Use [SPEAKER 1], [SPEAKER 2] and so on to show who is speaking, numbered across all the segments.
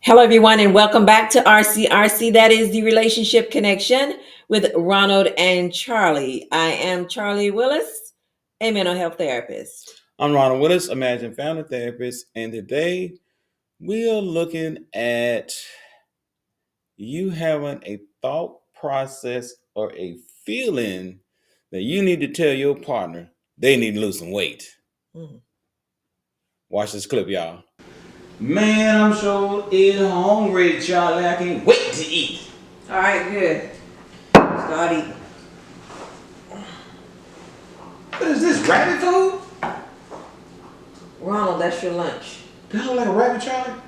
[SPEAKER 1] Hello, everyone, and welcome back to RCRC. That is the Relationship Connection with Ronald and Charlie. I am Charlie Willis, a mental health therapist.
[SPEAKER 2] I'm Ronald Willis, Imagine Family Therapist, and today we are looking at you having a thought process or a feeling that you need to tell your partner they need to lose some weight.
[SPEAKER 1] Mm.
[SPEAKER 2] Watch this clip, y'all. Man, I'm sure is hungry, Charlie. I can't wait to eat.
[SPEAKER 1] All right, good. Start eating.
[SPEAKER 2] What is this, rabbit food?
[SPEAKER 1] Ronald, that's your lunch.
[SPEAKER 2] Does it look like a rabbit, Charlie?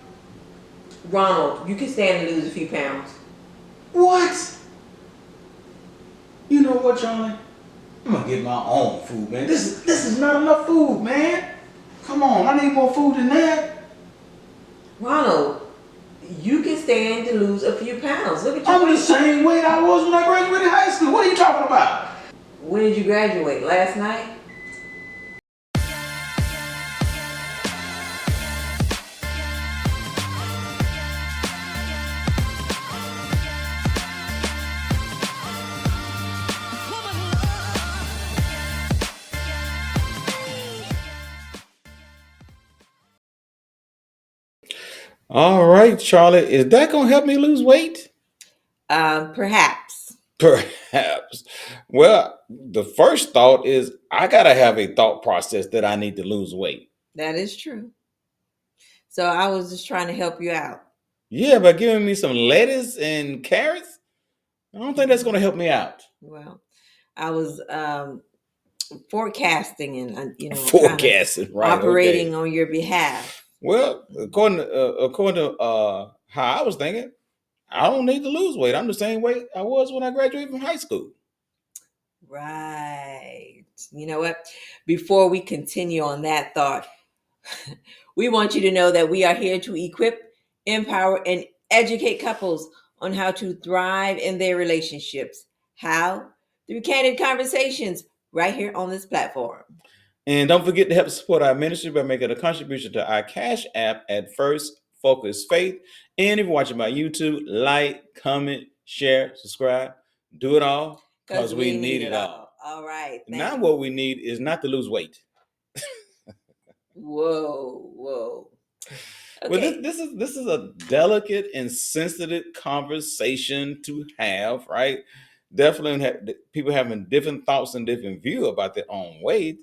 [SPEAKER 1] Ronald, you can stand to lose a few pounds.
[SPEAKER 2] What? You know what, Charlie? I'm gonna get my own food, man. This is not enough food, man. Come on, I need more food than that.
[SPEAKER 1] Ronald, you can stand to lose a few pounds. Look at you.
[SPEAKER 2] I'm the same weight I was when I graduated high school. What are you talking about?
[SPEAKER 1] When did you graduate? Last night?
[SPEAKER 2] All right, Charlie. Is that gonna help me lose weight?
[SPEAKER 1] Perhaps.
[SPEAKER 2] Perhaps. Well, the first thought is I gotta have a thought process that I need to lose weight.
[SPEAKER 1] That is true. So I was just trying to help you out.
[SPEAKER 2] Yeah, by giving me some lettuce and carrots, I don't think that's gonna help me out.
[SPEAKER 1] Well, I was forecasting and kind of
[SPEAKER 2] Forecasting, right?
[SPEAKER 1] operating
[SPEAKER 2] Okay.
[SPEAKER 1] on your behalf.
[SPEAKER 2] Well, according to how I was thinking, I don't need to lose weight. I'm the same weight I was when I graduated from high school.
[SPEAKER 1] Right. You know what? Before we continue on that thought, we want you to know that we are here to equip, empower, and educate couples on how to thrive in their relationships. How? Through candid conversations right here on this platform.
[SPEAKER 2] And don't forget to help support our ministry by making a contribution to our Cash App at First Focus Faith. And if you're watching by YouTube, like, comment, share, subscribe. Do it all because we need it all.
[SPEAKER 1] All right.
[SPEAKER 2] Now,
[SPEAKER 1] Thanks.
[SPEAKER 2] what we need is not to lose weight.
[SPEAKER 1] Whoa, whoa.
[SPEAKER 2] Well,
[SPEAKER 1] Okay.
[SPEAKER 2] this is a delicate and sensitive conversation to have, right? Definitely people having different thoughts and different view about their own weight.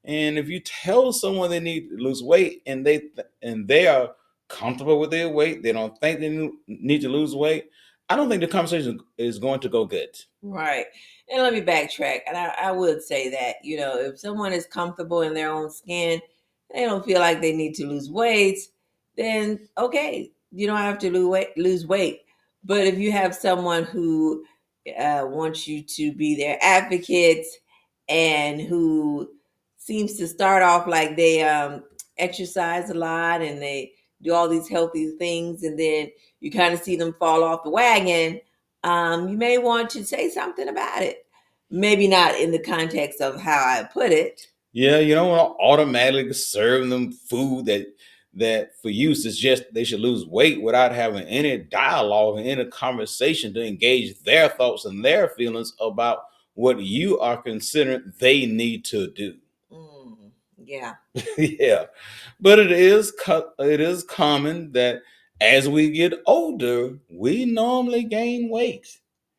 [SPEAKER 2] And if you tell someone they need to lose weight and they are comfortable with their weight, they don't think they need to lose weight, I don't think the conversation is going to go good.
[SPEAKER 1] Right. And let me backtrack. And I would say that, if someone is comfortable in their own skin, they don't feel like they need to lose weight, then okay, you don't have to lose weight. But if you have someone who wants you to be their advocate and who seems to start off like they exercise a lot and they do all these healthy things, and then you kind of see them fall off the wagon, you may want to say something about it. Maybe not in the context of how I put it.
[SPEAKER 2] Yeah, you don't want to automatically serve them food that for you suggest they should lose weight without having any dialogue and any conversation to engage their thoughts and their feelings about what you are considering they need to do.
[SPEAKER 1] Yeah.
[SPEAKER 2] Yeah, but it is common that as we get older, we normally gain weight.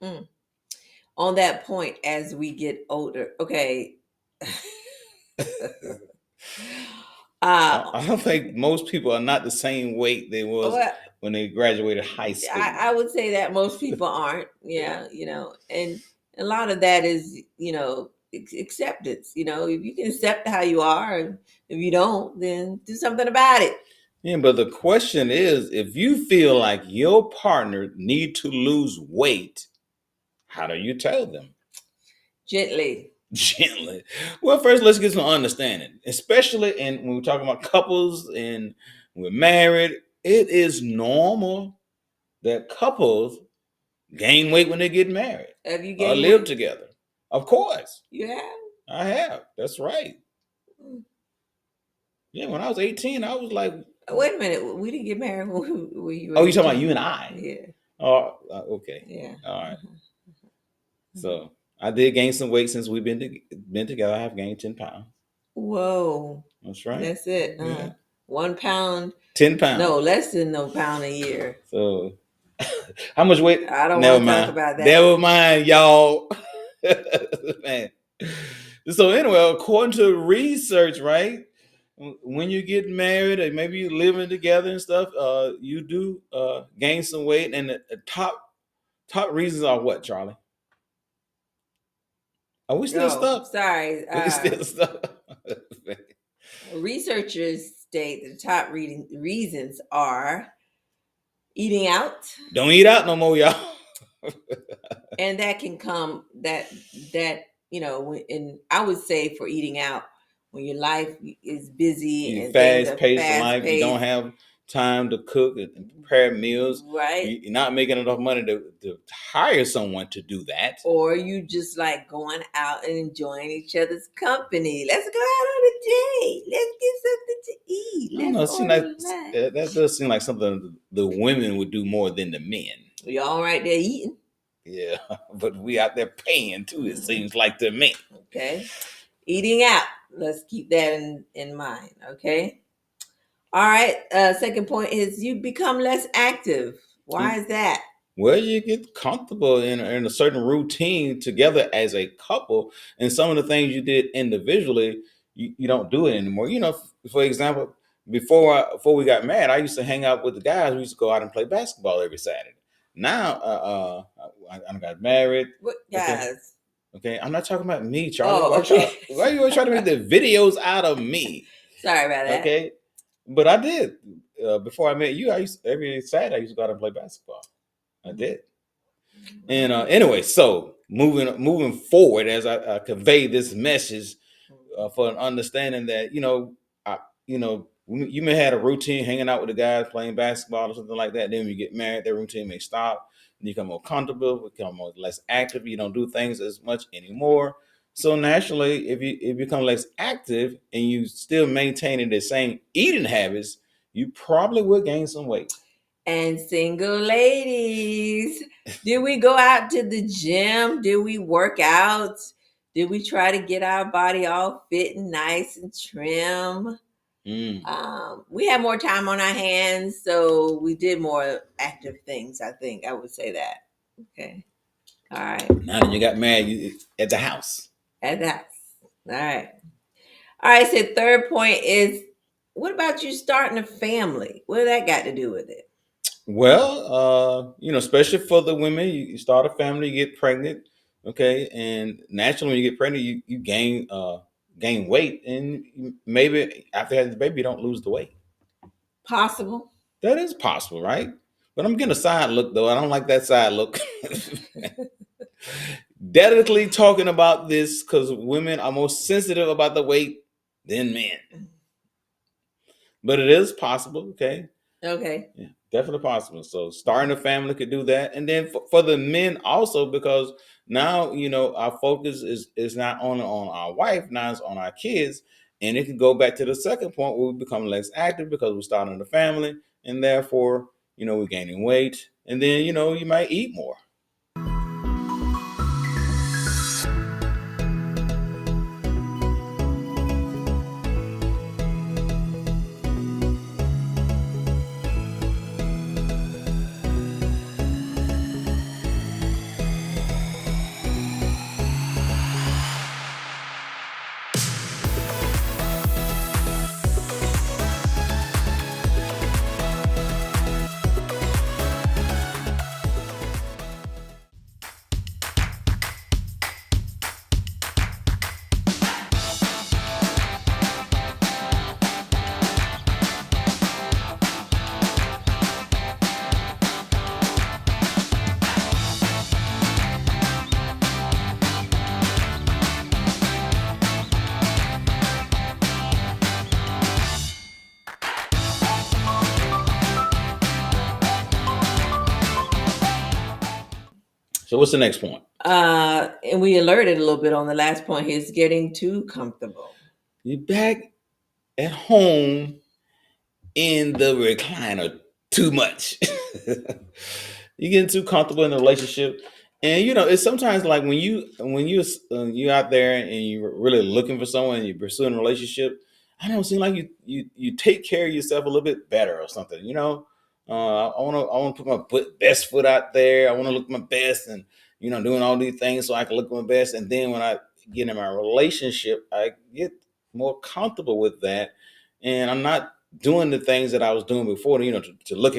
[SPEAKER 1] Mm. On that point, as we get older, okay.
[SPEAKER 2] I don't think most people are not the same weight they was
[SPEAKER 1] Well,
[SPEAKER 2] when they graduated high school.
[SPEAKER 1] I would say that most people aren't. Yeah, and a lot of that is, acceptance. If you can accept how you are, and if you don't, then do something about it.
[SPEAKER 2] Yeah, but the question is, if you feel like your partner need to lose weight, how do you tell them?
[SPEAKER 1] Gently.
[SPEAKER 2] Gently. Well, first let's get some understanding, especially when we're talking about couples and we're married. It is normal that couples gain weight when they get married
[SPEAKER 1] Have you
[SPEAKER 2] or
[SPEAKER 1] gained
[SPEAKER 2] live
[SPEAKER 1] weight?
[SPEAKER 2] together. Of course,
[SPEAKER 1] You have?
[SPEAKER 2] I have. That's right.
[SPEAKER 1] Mm.
[SPEAKER 2] Yeah, when I was 18, I was like
[SPEAKER 1] Wait a minute. We didn't get married when you were
[SPEAKER 2] Oh, you talking about
[SPEAKER 1] 18.
[SPEAKER 2] you and I?
[SPEAKER 1] Yeah.
[SPEAKER 2] Oh, okay.
[SPEAKER 1] Yeah.
[SPEAKER 2] All right.
[SPEAKER 1] Uh-huh. Uh-huh.
[SPEAKER 2] So I did gain some weight since we've been together. I have gained 10 pounds.
[SPEAKER 1] Whoa.
[SPEAKER 2] That's right.
[SPEAKER 1] That's it.
[SPEAKER 2] Yeah,
[SPEAKER 1] 1 pound.
[SPEAKER 2] 10 pounds.
[SPEAKER 1] No, less than no pound a year.
[SPEAKER 2] So how much weight?
[SPEAKER 1] I don't
[SPEAKER 2] Never
[SPEAKER 1] want to talk
[SPEAKER 2] mind.
[SPEAKER 1] about that.
[SPEAKER 2] Never mind, y'all. Man. So anyway, according to research, right? When you get married or maybe you living together and stuff, you do gain some weight, and the top reasons are what, Charlie? Are we still
[SPEAKER 1] Oh,
[SPEAKER 2] stuck?
[SPEAKER 1] sorry.
[SPEAKER 2] We still stuck.
[SPEAKER 1] Researchers state the top reasons are eating out,
[SPEAKER 2] Don't eat out no more, y'all.
[SPEAKER 1] and that can come that and I would say for eating out when your life is busy
[SPEAKER 2] You
[SPEAKER 1] and things
[SPEAKER 2] fast
[SPEAKER 1] are
[SPEAKER 2] paced in
[SPEAKER 1] fast
[SPEAKER 2] life. You don't
[SPEAKER 1] paced,
[SPEAKER 2] have time to cook and prepare meals.
[SPEAKER 1] right?
[SPEAKER 2] You're not making enough money to hire someone to do that.
[SPEAKER 1] Or you just like going out and enjoying each other's company. Let's go out on a date. Let's get something to eat.
[SPEAKER 2] I don't
[SPEAKER 1] Let's
[SPEAKER 2] know. It seems like
[SPEAKER 1] order
[SPEAKER 2] that
[SPEAKER 1] lunch.
[SPEAKER 2] does seem like something the women would do more than the men.
[SPEAKER 1] We all right there eating.
[SPEAKER 2] Yeah, but we out there paying too. It
[SPEAKER 1] Mhm.
[SPEAKER 2] seems like to me.
[SPEAKER 1] Okay. Eating out. Let's keep that in mind. Okay. All right. Second point is you become less active. Why is that?
[SPEAKER 2] Well, you get comfortable in a certain routine together as a couple, and some of the things you did individually, you don't do it anymore. For example, before we got married, I used to hang out with the guys. We used to go out and play basketball every Saturday. Now, I got married.
[SPEAKER 1] What
[SPEAKER 2] Okay,
[SPEAKER 1] guys?
[SPEAKER 2] okay. I'm not talking about me, Charlie.
[SPEAKER 1] Oh, okay.
[SPEAKER 2] Why you always trying to make the videos out of me?
[SPEAKER 1] Sorry about that.
[SPEAKER 2] Okay, but I did before I met you. Every Saturday I used to go out and play basketball. I did. And anyway, so moving forward, as I convey this message for an understanding that I, you may have a routine hanging out with the guys playing basketball or something like that. Then when you get married, that routine may stop. And you become more comfortable, become more less active. You don't do things as much anymore. So naturally, if you become less active and you still maintaining the same eating habits, you probably will gain some weight.
[SPEAKER 1] And single ladies, did we go out to the gym? Did we work out? Did we try to get our body all fit and nice and trim?
[SPEAKER 2] Mm.
[SPEAKER 1] We had more time on our hands, so we did more active things. I think I would say that. Okay. All right.
[SPEAKER 2] Now that you got married at the house.
[SPEAKER 1] At that. All right. All right. So third point is, what about you starting a family? What that got to do with it?
[SPEAKER 2] Well, especially for the women, you start a family, you get pregnant, okay, and naturally when you get pregnant, you gain weight, and maybe after having the baby, you don't lose the weight.
[SPEAKER 1] Possible.
[SPEAKER 2] That is possible, right? But I'm getting a side look though. I don't like that side look. Delicately talking about this because women are more sensitive about the weight than men, but it is possible, okay.
[SPEAKER 1] Okay.
[SPEAKER 2] Yeah, definitely possible. So starting a family could do that, and then for the men also, because now our focus is not only on our wife, now it's on our kids, and it can go back to the second point where we become less active because we're starting a family, and therefore we're gaining weight, and then you might eat more. So what's the next point?
[SPEAKER 1] And we alerted a little bit on the last point. He's getting too comfortable.
[SPEAKER 2] You're back at home in the recliner too much. You getting too comfortable in the relationship, and it's sometimes like when you out there and you're really looking for someone and you're pursuing a relationship. I don't seem like you take care of yourself a little bit better or something. I want to put my best foot out there. I want to look my best, and doing all these things so I can look my best. And then when I get in my relationship, I get more comfortable with that, and I'm not doing the things that I was doing before, to look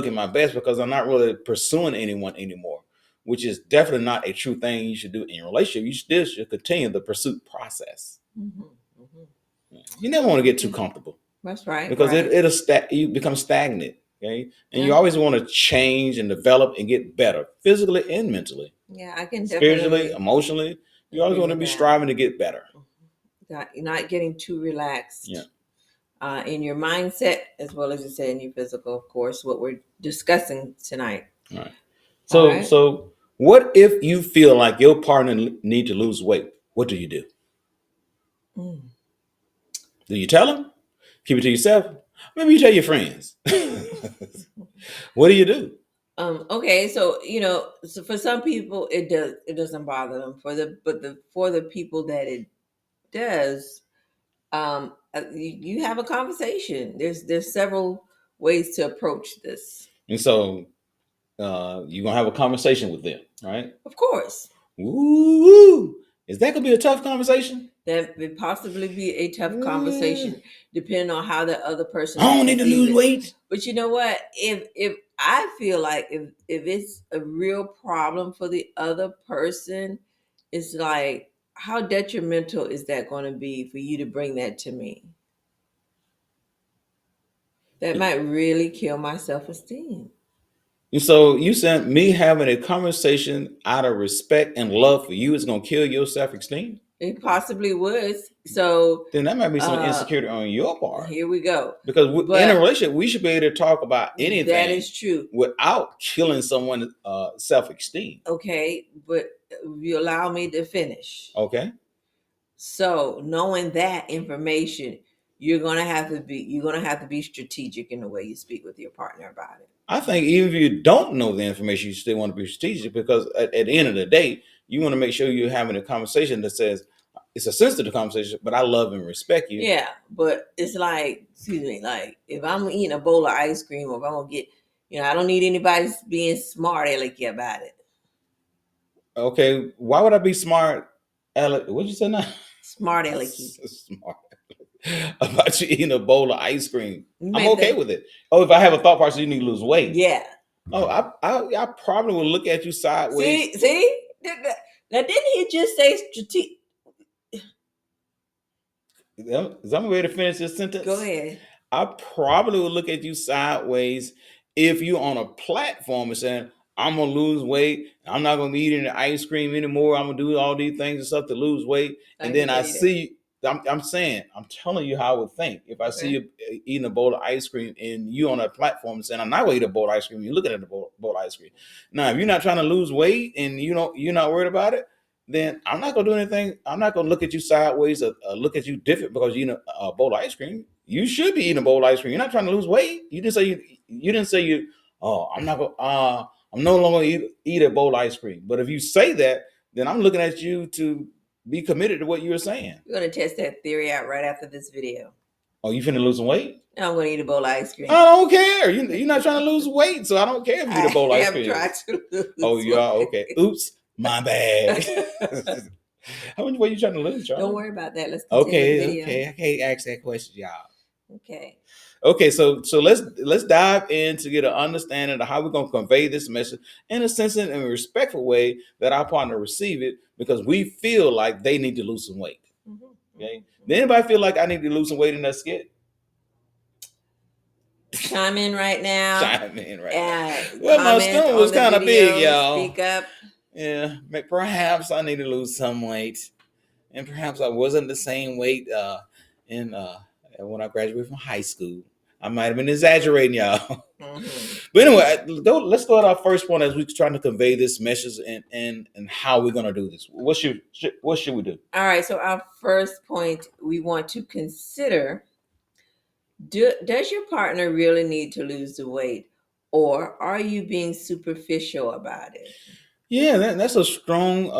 [SPEAKER 2] at my best, because I'm not really pursuing anyone anymore, which is definitely not a true thing you should do in your relationship. You still should continue the pursuit process.
[SPEAKER 1] Mm-hmm. Mm-hmm.
[SPEAKER 2] You never want to get too comfortable,
[SPEAKER 1] That's right.
[SPEAKER 2] because
[SPEAKER 1] Right.
[SPEAKER 2] you become stagnant. Okay, and you
[SPEAKER 1] Yeah.
[SPEAKER 2] always want to change and develop and get better physically and mentally,
[SPEAKER 1] Yeah, I can
[SPEAKER 2] spiritually,
[SPEAKER 1] definitely
[SPEAKER 2] emotionally. You always
[SPEAKER 1] agree
[SPEAKER 2] want to
[SPEAKER 1] with
[SPEAKER 2] be
[SPEAKER 1] that.
[SPEAKER 2] striving to get better.
[SPEAKER 1] Not getting too relaxed.
[SPEAKER 2] Yeah.
[SPEAKER 1] In your mindset, as well as you say in your physical, of course, what we're discussing tonight.
[SPEAKER 2] All right.
[SPEAKER 1] All
[SPEAKER 2] So,
[SPEAKER 1] right.
[SPEAKER 2] so what if you feel like your partner need to lose weight? What do you do?
[SPEAKER 1] Mm.
[SPEAKER 2] Do you tell them? Keep it to yourself? Maybe you tell your friends. What do you do?
[SPEAKER 1] Okay, so so for some people it doesn't bother them. For the people that it does, you have a conversation. There's several ways to approach this.
[SPEAKER 2] And so you're gonna have a conversation with them, right?
[SPEAKER 1] Of course,
[SPEAKER 2] Ooh, is that gonna be a tough conversation?
[SPEAKER 1] that would possibly be a tough
[SPEAKER 2] Mm,
[SPEAKER 1] conversation, depending on how the other person
[SPEAKER 2] I don't need to
[SPEAKER 1] perceives
[SPEAKER 2] lose
[SPEAKER 1] it.
[SPEAKER 2] weight.
[SPEAKER 1] But you know what? If I feel like if it's a real problem for the other person, it's like, how detrimental is that going to be for you to bring that to me? That might really kill my self-esteem.
[SPEAKER 2] And so you said me having a conversation out of respect and love for you is gonna kill your self-esteem?
[SPEAKER 1] It possibly would. So
[SPEAKER 2] Then that might be some
[SPEAKER 1] uh
[SPEAKER 2] insecurity on your part.
[SPEAKER 1] here we go.
[SPEAKER 2] Because in a
[SPEAKER 1] But
[SPEAKER 2] relationship, we should be able to talk about
[SPEAKER 1] that
[SPEAKER 2] anything
[SPEAKER 1] is true.
[SPEAKER 2] without killing someone's self-esteem.
[SPEAKER 1] Okay, but you allow me to finish.
[SPEAKER 2] Okay.
[SPEAKER 1] So knowing that information, you're gonna have to be strategic in the way you speak with your partner about it.
[SPEAKER 2] I think even if you don't know the information, you still want to be strategic, because at the end of the day, you want to make sure you're having a conversation that says it's a sensitive conversation, but I love and respect you.
[SPEAKER 1] Yeah, but it's like, excuse me, like if I'm eating a bowl of ice cream, or if I'm gonna get, I don't need anybody being smart alecky about it.
[SPEAKER 2] Okay, why would I be smart? Alec, what'd you say now?
[SPEAKER 1] Smart alecky.
[SPEAKER 2] Smart about you eating a bowl of ice cream.
[SPEAKER 1] You
[SPEAKER 2] I'm
[SPEAKER 1] may
[SPEAKER 2] okay
[SPEAKER 1] think,
[SPEAKER 2] with it. Oh, if I have a thought process, you need to lose weight.
[SPEAKER 1] yeah.
[SPEAKER 2] Oh, I probably will look at you sideways.
[SPEAKER 1] See, now didn't he just say strategic?
[SPEAKER 2] Is I'm ready to finish this sentence?
[SPEAKER 1] Go ahead.
[SPEAKER 2] I probably would look at you sideways if you're on a platform and saying, I'm gonna lose weight, I'm not gonna be eating the ice cream anymore, I'm gonna do all these things and stuff to lose weight.
[SPEAKER 1] I
[SPEAKER 2] And
[SPEAKER 1] didn't
[SPEAKER 2] then I
[SPEAKER 1] tell you that.
[SPEAKER 2] see I'm telling you how I would think. If I see
[SPEAKER 1] Okay.
[SPEAKER 2] you eating a bowl of ice cream and you on a platform and saying, I'm not gonna eat a bowl of ice cream, you're looking at the bowl of ice cream. Now, if you're not trying to lose weight and you're not worried about it, then I'm not gonna do anything. I'm not gonna look at you sideways or look at you different because you eat a bowl of ice cream. You should be eating a bowl of ice cream. You're not trying to lose weight. You didn't say you. Oh, I'm not gonna. I'm no longer eat a bowl of ice cream. But if you say that, then I'm looking at you to be committed to what you were saying.
[SPEAKER 1] We're gonna test that theory out right after this video.
[SPEAKER 2] Oh, you finna lose some weight?
[SPEAKER 1] Now I'm gonna eat a bowl of ice cream.
[SPEAKER 2] I don't care. You're not trying to lose weight, so I don't care if you eat a
[SPEAKER 1] I
[SPEAKER 2] bowl of ice
[SPEAKER 1] have
[SPEAKER 2] cream.
[SPEAKER 1] tried to lose
[SPEAKER 2] Oh, you are
[SPEAKER 1] weight.
[SPEAKER 2] okay. Oops, my bad. How much weight you trying to lose, Charlie?
[SPEAKER 1] Don't worry about that. Let's continue the video.
[SPEAKER 2] Okay. I can't ask that question, y'all.
[SPEAKER 1] Okay.
[SPEAKER 2] Okay, so let's dive in to get an understanding of how we're gonna convey this message in a sensitive and respectful way that our partner receive it, because we feel like they need to lose some weight.
[SPEAKER 1] Mm-hmm.
[SPEAKER 2] Okay. Did anybody feel like I need to lose some weight in that skit?
[SPEAKER 1] Chime in right now.
[SPEAKER 2] Chime in right now.
[SPEAKER 1] Well,
[SPEAKER 2] my stomach was kind of big, y'all.
[SPEAKER 1] Speak up.
[SPEAKER 2] Yeah, perhaps I need to lose some weight, and perhaps I wasn't the same weight in when I graduated from high school. I might have been exaggerating, y'all.
[SPEAKER 1] Mm-hmm.
[SPEAKER 2] But anyway, let's go to our first point as we're trying to convey this message and how we're gonna do this. What should we do?
[SPEAKER 1] All right. So our first point, we want to consider Does your partner really need to lose the weight, or are you being superficial about it?
[SPEAKER 2] Yeah, that's a strong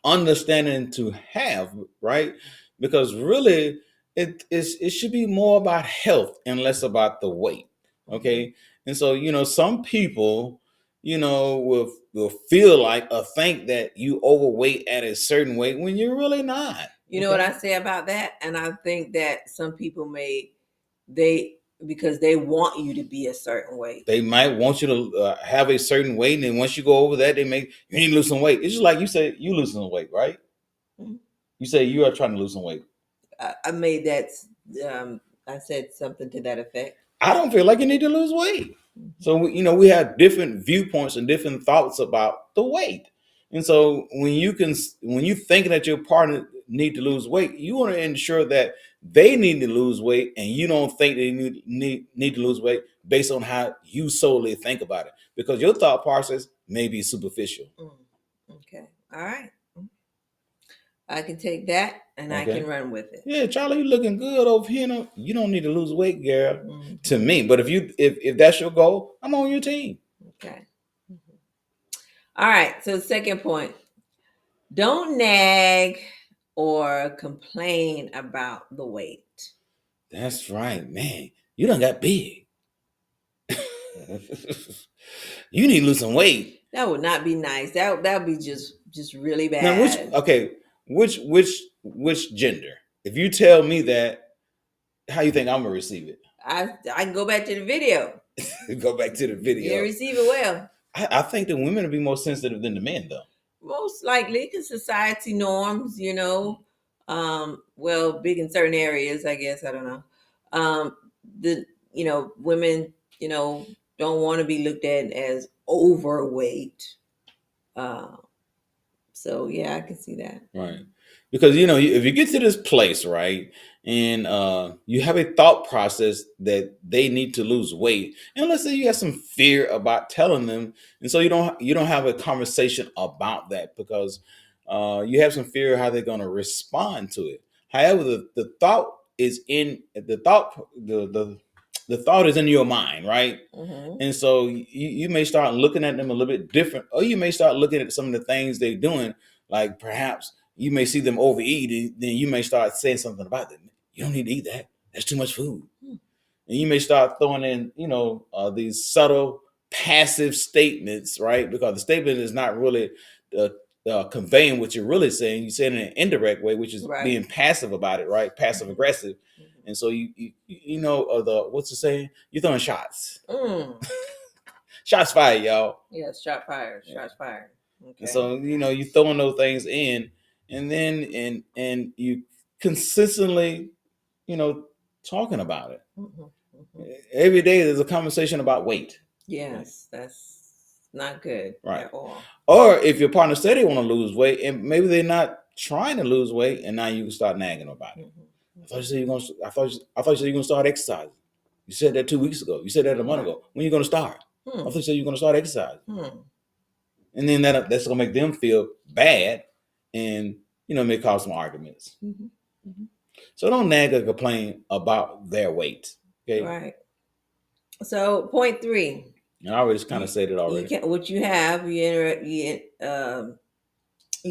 [SPEAKER 2] understanding to have, right? Because really, it should be more about health and less about the weight.
[SPEAKER 1] Mhm.
[SPEAKER 2] Okay, and so some people, will feel like or think that you overweight at a certain weight when you're really not.
[SPEAKER 1] You know what
[SPEAKER 2] Okay,
[SPEAKER 1] I say about that? And I think that some people they because they want you to be a certain weight.
[SPEAKER 2] they might want you to have a certain weight, and then once you go over that, they make you need to lose some weight. It's just like you say you lose some weight, right?
[SPEAKER 1] Mhm.
[SPEAKER 2] You say you are trying to lose some weight.
[SPEAKER 1] I made that. I said something to that effect.
[SPEAKER 2] I don't feel like you need to lose weight.
[SPEAKER 1] Mhm.
[SPEAKER 2] So we have different viewpoints and different thoughts about the weight. And so when you thinking that your partner need to lose weight, you want to ensure that they need to lose weight, and you don't think they need to lose weight based on how you solely think about it, because your thought process may be superficial.
[SPEAKER 1] Mm. Okay. All right. I can take that and I can
[SPEAKER 2] Okay.
[SPEAKER 1] run with it.
[SPEAKER 2] Yeah, Charlie, you looking good over here. No, you don't need to lose weight, girl. To
[SPEAKER 1] Mhm.
[SPEAKER 2] me, but if that's your goal, I'm on your team.
[SPEAKER 1] Okay. All right. So, second point, don't nag or complain about the weight.
[SPEAKER 2] That's right, man. You done got big. You need to lose some weight.
[SPEAKER 1] That would not be nice. That would be just really
[SPEAKER 2] Now,
[SPEAKER 1] bad.
[SPEAKER 2] which gender? If you tell me that, how you think I'm gonna receive
[SPEAKER 1] I can go back to the video.
[SPEAKER 2] it? Go back to the
[SPEAKER 1] You didn't
[SPEAKER 2] video.
[SPEAKER 1] receive it well.
[SPEAKER 2] I think the women will be more sensitive than the men, though.
[SPEAKER 1] Most likely, because society norms, well, big in certain areas, I guess. I don't know. The women, don't want to be looked at as overweight. Uh, so yeah, I can see that.
[SPEAKER 2] Right. Because if you get to this place, right, and you have a thought process that they need to lose weight, and let's say you have some fear about telling them, and so you don't have a conversation about that because you have some fear how they're going to respond to it. However, the thought is in the thought the thought is in your mind, right?
[SPEAKER 1] Hmm.
[SPEAKER 2] And so you may start looking at them a little bit different, or you may start looking at some of the things they're doing, like perhaps you may see them overeating, then you may start saying something about them. You don't need to eat that. That's too much food. And you may start throwing in, these subtle, passive statements, right? Because the statement is not really uh, conveying what you're really saying. You're saying it in an indirect way, which is
[SPEAKER 1] Right.
[SPEAKER 2] being passive about it, right? Passive
[SPEAKER 1] Hmm.
[SPEAKER 2] aggressive.
[SPEAKER 1] Hmm.
[SPEAKER 2] And so the what's the saying? You're throwing shots.
[SPEAKER 1] Mm.
[SPEAKER 2] Shots fired, y'all.
[SPEAKER 1] Yes, shot fired.
[SPEAKER 2] Yeah.
[SPEAKER 1] Shots fired.
[SPEAKER 2] And
[SPEAKER 1] Okay.
[SPEAKER 2] so you throwing those things in, and then and you consistently, you know, talking about it.
[SPEAKER 1] Hmm. Hmm.
[SPEAKER 2] Every day there's a conversation about weight. Right.
[SPEAKER 1] Yes, that's not good
[SPEAKER 2] Right.
[SPEAKER 1] at all.
[SPEAKER 2] Or if your partner said they want to lose weight and maybe they're not trying to lose weight, and now you can start nagging about it.
[SPEAKER 1] Hmm.
[SPEAKER 2] I thought you said you're gonna. I thought you said you're gonna start exercising. You said that 2 weeks ago. You said that a month
[SPEAKER 1] Right.
[SPEAKER 2] ago. When are you gonna start? I
[SPEAKER 1] Hmm.
[SPEAKER 2] thought you said you're gonna start exercising.
[SPEAKER 1] Hmm.
[SPEAKER 2] And then that's gonna make them feel bad, and may cause some arguments.
[SPEAKER 1] Hmm. Hmm.
[SPEAKER 2] So don't nag or complain about their weight. Okay,
[SPEAKER 1] Right. So point three,
[SPEAKER 2] and I already kind of
[SPEAKER 1] you
[SPEAKER 2] said it
[SPEAKER 1] you
[SPEAKER 2] already.
[SPEAKER 1] can what you have you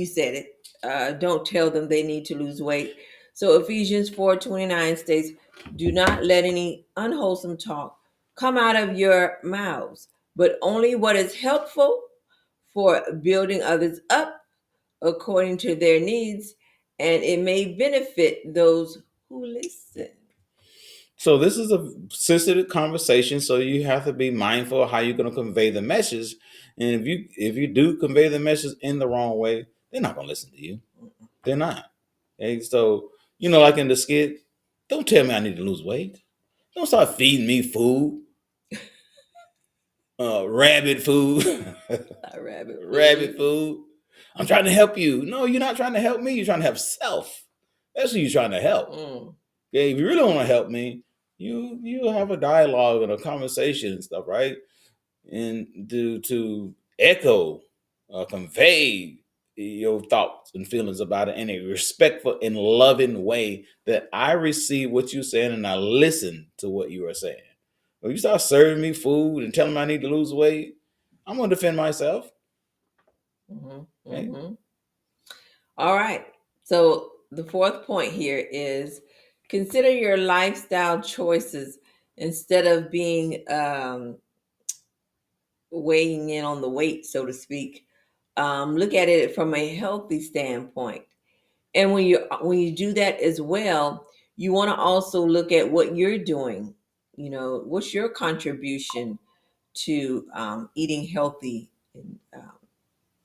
[SPEAKER 1] said it. Don't tell them they need to lose weight. So Ephesians 4:29 states, "Do not let any unwholesome talk come out of your mouths, but only what is helpful for building others up according to their needs, and it may benefit those who listen."
[SPEAKER 2] So this is a sensitive conversation, so you have to be mindful of how you're going to convey the message. And if you do convey the message in the wrong way, they're not going to listen to you. They're not. Okay, so like in the skit, don't tell me I need to lose weight. Don't start feeding me food, rabbit food,
[SPEAKER 1] Rabbit
[SPEAKER 2] rabbit
[SPEAKER 1] food.
[SPEAKER 2] food. I'm trying to help you. No, you're not trying to help me. You're trying to help self. That's who you're trying to help.
[SPEAKER 1] Mm.
[SPEAKER 2] Okay, if you really want to help me, you have a dialogue and a conversation and stuff, right? And to echo, convey. your thoughts and feelings about it in a respectful and loving way, that I receive what you're saying and I listen to what you are saying. When you start serving me food and telling me I need to lose weight, I'm gonna defend myself.
[SPEAKER 1] Mm-hmm.
[SPEAKER 2] Right?
[SPEAKER 1] Mm-hmm. All right. So the fourth point here is consider your lifestyle choices instead of being weighing in on the weight, so to speak. Look at it from a healthy standpoint. And when you do that as well, you want to also look at what you're doing. You know, what's your contribution to eating healthy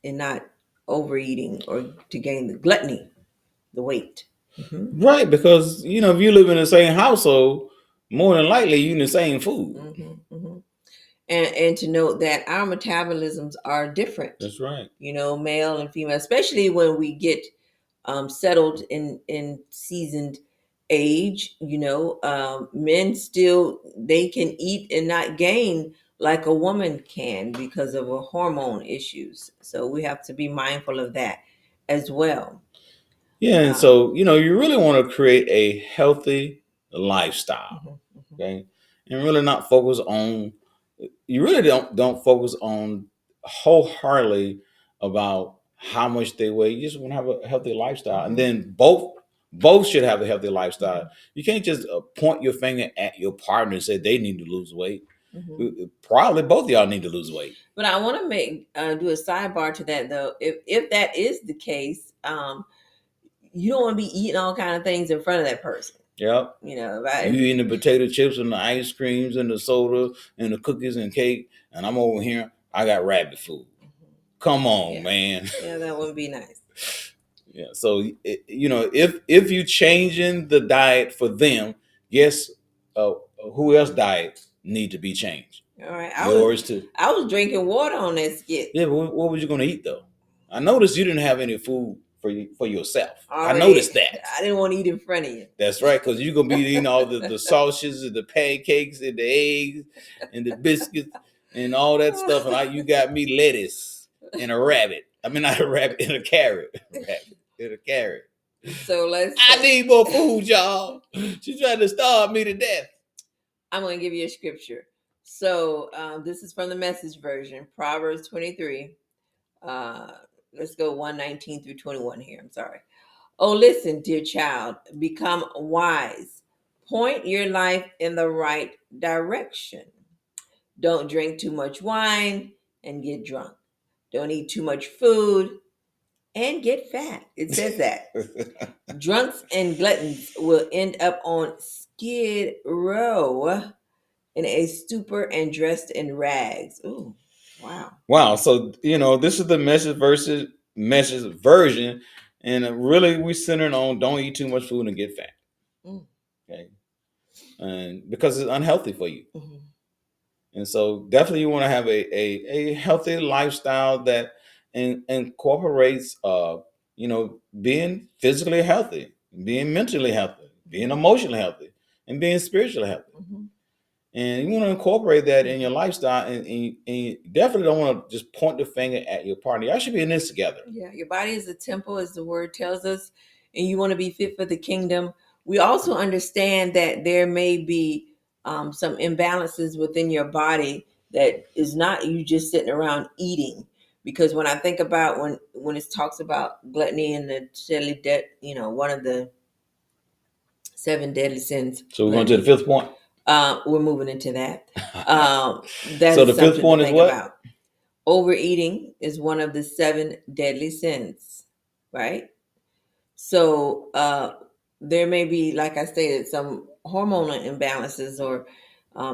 [SPEAKER 1] and not overeating or to gain the gluttony, the weight. Hmm.
[SPEAKER 2] Right, because if you live in the same household, more than likely you eating the same food.
[SPEAKER 1] Hmm. Hmm. And to note that our metabolisms are different,
[SPEAKER 2] That's right.
[SPEAKER 1] male and female, especially when we get settled in seasoned age. Men still, they can eat and not gain like a woman can because of a hormone issues. So we have to be mindful of that as well.
[SPEAKER 2] Yeah, and
[SPEAKER 1] Um,
[SPEAKER 2] so you really want to create a healthy lifestyle,
[SPEAKER 1] mhm, mhm,
[SPEAKER 2] okay, and really not focus on. You really don't focus on wholeheartedly about how much they weigh. You just want to have a healthy lifestyle, and
[SPEAKER 1] mhm,
[SPEAKER 2] then both should have a healthy lifestyle.
[SPEAKER 1] mhm,
[SPEAKER 2] You can't just point your finger at your partner and say they need to lose weight.
[SPEAKER 1] mhm.
[SPEAKER 2] Probably both of y'all need to lose weight.
[SPEAKER 1] But I want to make do a sidebar to that though. If that is the case, you don't want to be eating all kind of things in front of that person.
[SPEAKER 2] Yep. You
[SPEAKER 1] Right?
[SPEAKER 2] eating the potato chips and the ice creams and the soda and the cookies and cake, and I'm over here. I got rabbit food. Come on,
[SPEAKER 1] Yeah,
[SPEAKER 2] man.
[SPEAKER 1] yeah, that would be nice.
[SPEAKER 2] Yeah. So if you changing the diet for them, yes, who else diet need to be changed?
[SPEAKER 1] All right,
[SPEAKER 2] Yours too.
[SPEAKER 1] I was drinking water on that skit
[SPEAKER 2] Yeah. But what was you going to eat though? I noticed you didn't have any food for yourself. I
[SPEAKER 1] already.
[SPEAKER 2] noticed that.
[SPEAKER 1] I didn't want to eat in front of you.
[SPEAKER 2] That's right, because you're gonna be eating all the sausages and the pancakes and the eggs and the biscuits and all that stuff, and you got me lettuce and a rabbit. I mean, not a rabbit, and a carrot. Rabbit and a carrot.
[SPEAKER 1] So let's
[SPEAKER 2] I
[SPEAKER 1] say
[SPEAKER 2] need more food, y'all. She's trying to starve me to death.
[SPEAKER 1] I'm going to give you a scripture. So this is from the Message version, Proverbs 23. Uh, let's go 119 through 21 here. I'm sorry. Oh, listen, dear child, become wise. Point your life in the right direction. Don't drink too much wine and get drunk. Don't eat too much food and get fat. It says that. Drunks and gluttons will end up on skid row in a stupor and dressed in rags. Ooh, wow.
[SPEAKER 2] Wow. So this is the message version, and really we centered on don't eat too much food and get fat.
[SPEAKER 1] Mm,
[SPEAKER 2] Okay, and because it's unhealthy for you.
[SPEAKER 1] mhm,
[SPEAKER 2] And so definitely you want to have a healthy lifestyle that incorporates being physically healthy, being mentally healthy, being
[SPEAKER 1] mhm,
[SPEAKER 2] emotionally healthy, and being spiritually healthy.
[SPEAKER 1] mhm.
[SPEAKER 2] And you want to incorporate that in your lifestyle, and you definitely don't want to just point the finger at your partner. Y'all should be in this together.
[SPEAKER 1] Yeah, your body is a temple, as the word tells us, and you want to be fit for the kingdom. We also understand that there may be some imbalances within your body that is not you just sitting around eating. Because when I think about when it talks about gluttony and the deadly debt, one of the seven deadly sins,
[SPEAKER 2] So we're going to the
[SPEAKER 1] gluttony.
[SPEAKER 2] fifth point.
[SPEAKER 1] We're moving into that. That
[SPEAKER 2] So
[SPEAKER 1] is
[SPEAKER 2] the fifth
[SPEAKER 1] something to
[SPEAKER 2] point is
[SPEAKER 1] think
[SPEAKER 2] what?
[SPEAKER 1] about. Overeating is one of the seven deadly sins, right? So there may be, like I stated, some hormonal imbalances or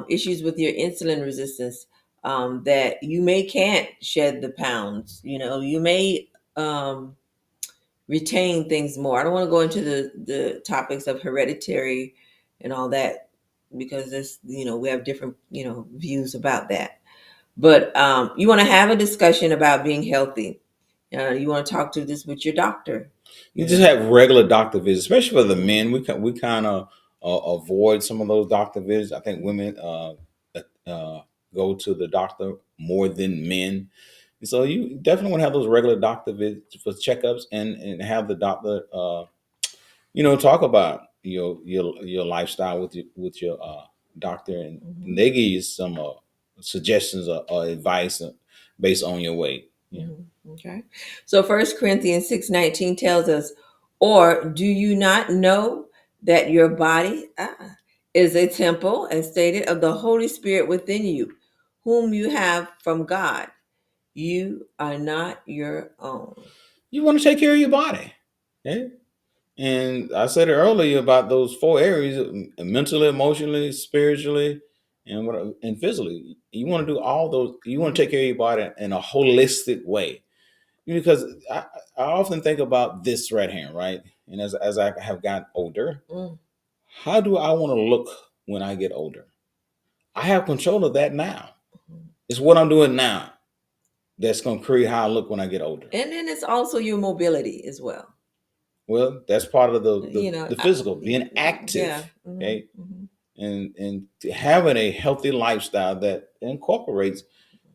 [SPEAKER 1] issues with your insulin resistance that you may can't shed the pounds. You may retain things more. I don't want to go into the topics of hereditary and all that because this, we have different, views about that. But you want to have a discussion about being healthy. You want to talk to this with your doctor.
[SPEAKER 2] You
[SPEAKER 1] You
[SPEAKER 2] just
[SPEAKER 1] know.
[SPEAKER 2] have regular doctor visits, especially for the
[SPEAKER 1] Mhm.
[SPEAKER 2] men. We kind of avoid some of those doctor visits. I think women uh, go to the doctor more than men. So you definitely want to have those regular doctor visits for checkups, and have the doctor, talk about your lifestyle with your doctor, and
[SPEAKER 1] Mhm.
[SPEAKER 2] they give you some suggestions or advice based on your weight. Yeah.
[SPEAKER 1] Mhm. Okay. So First Corinthians 6:19 tells us, or do you not know that your body is a temple, as stated, of the Holy Spirit within you, whom you have from God? You are not your own.
[SPEAKER 2] You want to take care of your body. Yeah. And I said it earlier about those four areas: mentally, emotionally, spiritually, and physically. You want to do all those. You want to take care of your body in a holistic way. Because I often think about this right here, right? And as I have gotten older,
[SPEAKER 1] Mm.
[SPEAKER 2] how do I want to look when I get older? I have control of that now. It's what I'm doing now that's going to create how I look when I get older.
[SPEAKER 1] And then it's also your mobility as well.
[SPEAKER 2] Well, that's part of the
[SPEAKER 1] You know,
[SPEAKER 2] physical, being
[SPEAKER 1] yeah.
[SPEAKER 2] active,
[SPEAKER 1] Hmm.
[SPEAKER 2] okay,
[SPEAKER 1] Hmm.
[SPEAKER 2] and having a healthy lifestyle that incorporates,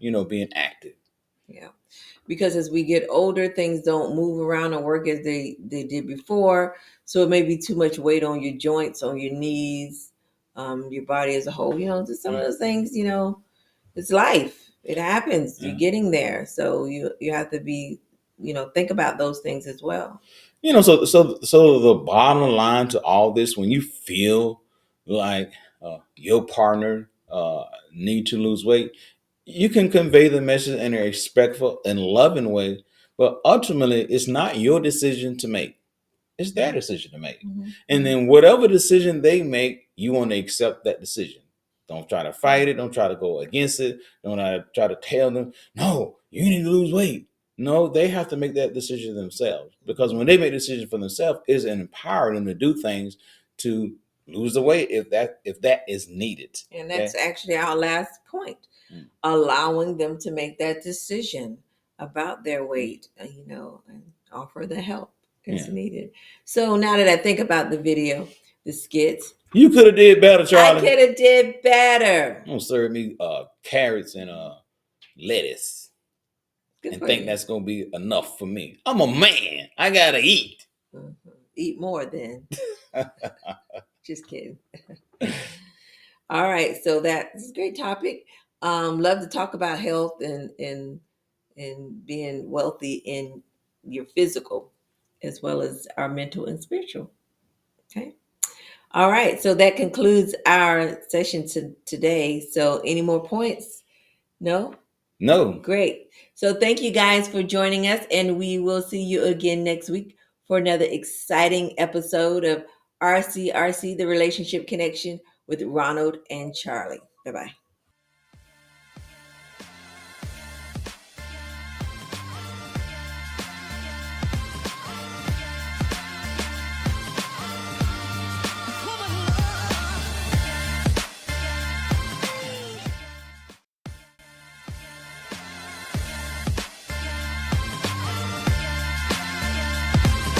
[SPEAKER 2] being active.
[SPEAKER 1] Yeah. Because as we get older, things don't move around or work as they did before. So it may be too much weight on your joints, on your knees, your body as a whole. Just some of
[SPEAKER 2] Mm,
[SPEAKER 1] those things. It's life. It happens. You're
[SPEAKER 2] yeah.
[SPEAKER 1] getting there, so you have to be, think about those things as well.
[SPEAKER 2] So the bottom line to all this, when you feel like your partner need to lose weight, you can convey the message in a respectful and loving way, but ultimately it's not your decision to make. It's their decision to make.
[SPEAKER 1] Hmm.
[SPEAKER 2] And then whatever decision they make, you want to accept that decision. Don't try to fight it. Don't try to go against it. Don't try to tell them, no, you need to lose weight. No, they have to make that decision themselves. Because when they make a decision for themselves, it's empowering them to do things to lose the weight if that is needed.
[SPEAKER 1] And that's
[SPEAKER 2] Okay.
[SPEAKER 1] actually our last point,
[SPEAKER 2] Mm.
[SPEAKER 1] allowing them to make that decision about their
[SPEAKER 2] Mm.
[SPEAKER 1] weight, and offer the help as
[SPEAKER 2] Yeah.
[SPEAKER 1] needed. So now that I think about the video, the skits,
[SPEAKER 2] You could have did better,
[SPEAKER 1] I
[SPEAKER 2] Charlie.
[SPEAKER 1] could have did better.
[SPEAKER 2] I'm gonna serve me carrots and lettuce
[SPEAKER 1] Good
[SPEAKER 2] and
[SPEAKER 1] for
[SPEAKER 2] think
[SPEAKER 1] you.
[SPEAKER 2] that's gonna be enough for me. I'm a man. I gotta eat.
[SPEAKER 1] Mhm. Eat more then. Just kidding. All right, so that's a great topic. Love to talk about health and being wealthy in your physical as well as our mental and spiritual. Okay. All right, so that concludes our session today. So any more points? No?
[SPEAKER 2] No.
[SPEAKER 1] Great. So thank you guys for joining us, and we will see you again next week for another exciting episode of RCRC, the Relationship Connection with Ronald and Charlie. Bye bye.